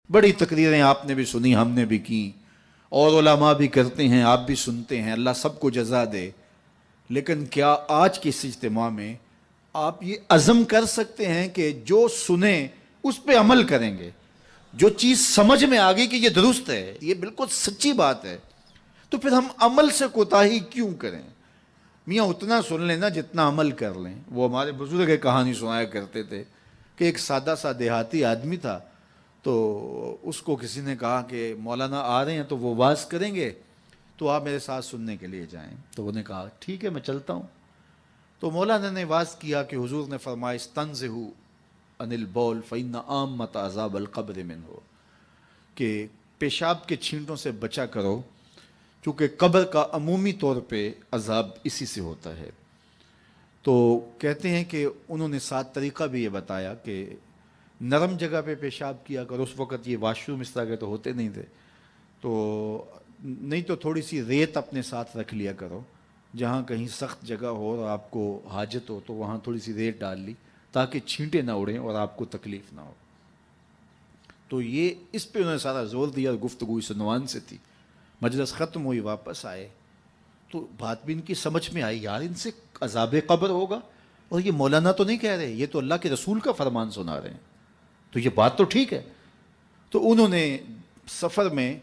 बड़ी तकरीरें आपने भी सुनी, हमने भी की, और उलमा भी करते हैं, आप भी सुनते हैं, अल्लाह सबको जज़ा दे। लेकिन क्या आज के इस इज्तिमा में आप ये अज़म कर सकते हैं कि जो सुने उस पर अमल करेंगे? जो चीज़ समझ में आ गई कि ये दुरुस्त है, ये बिल्कुल सच्ची बात है, तो फिर हम अमल से कोताही क्यों करें? मियाँ उतना सुन लें ना जितना अमल कर लें। वो हमारे बुजुर्ग एक कहानी सुनाया करते थे कि एक सादा सा देहाती आदमी था, तो उसको किसी ने कहा कि मौलाना आ रहे हैं तो वो वाज करेंगे, तो आप मेरे साथ सुनने के लिए जाएं। तो उन्होंने कहा ठीक है मैं चलता हूँ। तो मौलाना ने वाज किया कि हुजूर ने फरमाया इस्तंज़िहू अनिल बौल फ़इन्ना आम्मत अज़ाब अल क़ब्र मिन्हु, कि पेशाब के छींटों से बचा करो क्योंकि कब्र का अमूमी तौर पे अज़ाब इसी से होता है। तो कहते हैं कि उन्होंने साथ तरीक़ा भी ये बताया कि नरम जगह पे पेशाब किया करो। उस वक़्त ये वाशरूम इस तरह के तो होते नहीं थे, तो नहीं तो थोड़ी सी रेत अपने साथ रख लिया करो, जहाँ कहीं सख्त जगह हो और आपको हाजत हो तो वहाँ थोड़ी सी रेत डाल ली ताकि छींटे ना उड़ें और आपको तकलीफ़ ना हो। तो ये इस पे उन्होंने सारा जोर दिया और गुफ्तगू इस उन्वान से थी। मजलिस ख़त्म हुई, वापस आए तो बात भी इनकी समझ में आई, यार इनसे अज़ाब क़ब्र होगा और ये मौलाना तो नहीं कह रहे, ये तो अल्लाह के रसूल का फरमान सुना रहे हैं, तो ये बात तो ठीक है। तो उन्होंने सफ़र में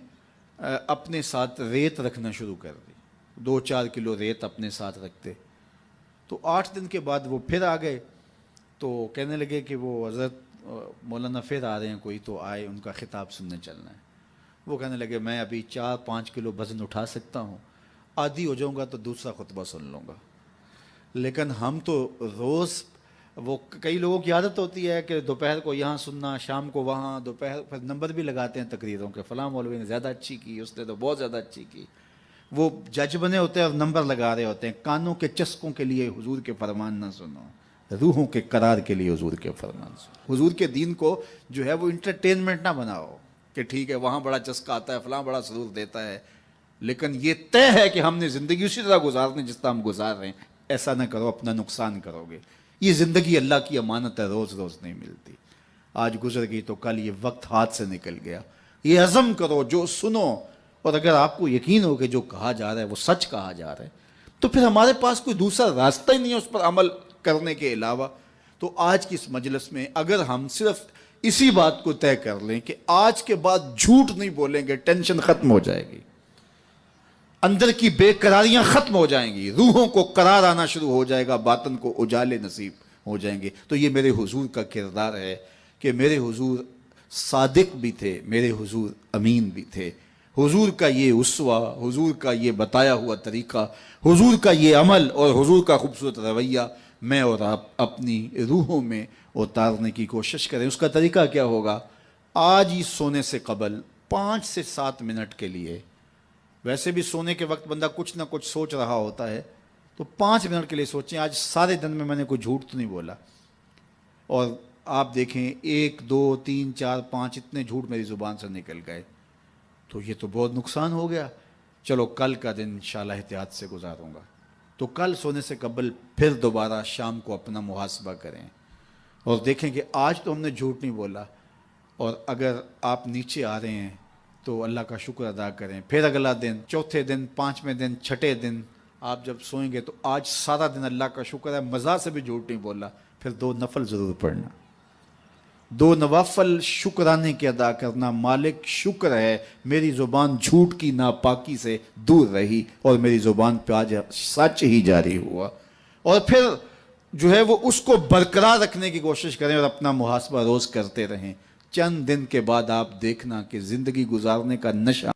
अपने साथ रेत रखना शुरू कर दी, 2-4 किलो रेत अपने साथ रखते। तो 8 दिन के बाद वो फिर आ गए, तो कहने लगे कि वो हज़रत मौलाना फिर आ रहे हैं कोई, तो आए, उनका खिताब सुनने चलना है। वो कहने लगे मैं अभी 4-5 किलो वज़न उठा सकता हूँ, आदी हो जाऊँगा तो दूसरा खुतबा सुन लूँगा। लेकिन हम तो रोज़, वो कई लोगों की आदत होती है कि दोपहर को यहाँ सुनना, शाम को वहाँ, दोपहर फिर नंबर भी लगाते हैं तकरीरों के, फ़लाँ मौलवी ने ज़्यादा अच्छी की, उसने तो बहुत ज़्यादा अच्छी की। वो जज बने होते हैं और नंबर लगा रहे होते हैं। कानों के चस्कों के लिए हुजूर के फरमान ना सुनो, रूहों के करार के लिए हुजूर के फरमान सुनो। हुजूर के दीन को जो है वो इंटरटेनमेंट ना बनाओ कि ठीक है वहाँ बड़ा चस्का आता है, फ़लाँ बड़ा सरूर देता है, लेकिन ये तय है कि हमने ज़िंदगी उसी तरह गुजारनी जिस तरह हम गुजार रहे हैं। ऐसा ना करो, अपना नुकसान करोगे। ये ज़िंदगी अल्लाह की अमानत है, रोज़ रोज़ नहीं मिलती। आज गुजर गई तो कल ये वक्त हाथ से निकल गया। ये अज़म करो, जो सुनो, और अगर आपको यकीन हो कि जो कहा जा रहा है वो सच कहा जा रहा है, तो फिर हमारे पास कोई दूसरा रास्ता ही नहीं है उस पर अमल करने के अलावा। तो आज की इस मजलिस में अगर हम सिर्फ इसी बात को तय कर लें कि आज के बाद झूठ नहीं बोलेंगे, टेंशन ख़त्म हो जाएगी, अंदर की बेकरारियां खत्म हो जाएंगी, रूहों को करार आना शुरू हो जाएगा, बातन को उजाले नसीब हो जाएंगे। तो ये मेरे हुजूर का किरदार है कि मेरे हुजूर सादिक भी थे, मेरे हुजूर अमीन भी थे। हुजूर का ये उस्वा, हुजूर का ये बताया हुआ तरीका, हुजूर का ये अमल और हुजूर का खूबसूरत रवैया मैं और आप अपनी रूहों में उतारने की कोशिश करें। उसका तरीका क्या होगा? आज ही सोने से कबल 5 से 7 मिनट के लिए, वैसे भी सोने के वक्त बंदा कुछ ना कुछ सोच रहा होता है, तो 5 मिनट के लिए सोचें आज सारे दिन में मैंने कोई झूठ तो नहीं बोला। और आप देखें 1, 2, 3, 4, 5 इतने झूठ मेरी ज़ुबान से निकल गए, तो ये तो बहुत नुकसान हो गया। चलो कल का दिन इंशाल्लाह एहतियात से गुजारूंगा। तो कल सोने से कबल फिर दोबारा शाम को अपना मुहासबा करें और देखें कि आज तो हमने झूठ नहीं बोला। और अगर आप नीचे आ रहे हैं तो अल्लाह का शुक्र अदा करें। फिर अगला दिन, चौथे दिन, 5वें दिन, छठे दिन आप जब सोएंगे तो आज सारा दिन अल्लाह का शुक्र है मज़ा से भी झूठ नहीं बोला। फिर 2 नफल ज़रूर पढ़ना, 2 नवाफल शुक्राने के अदा करना। मालिक शुक्र है मेरी ज़ुबान झूठ की नापाकी से दूर रही और मेरी ज़ुबान पे आज सच ही जारी हुआ। और फिर जो है वो उसको बरकरार रखने की कोशिश करें और अपना मुहासबा रोज़ करते रहें। चंद दिन के बाद आप देखना कि ज़िंदगी गुजारने का नशा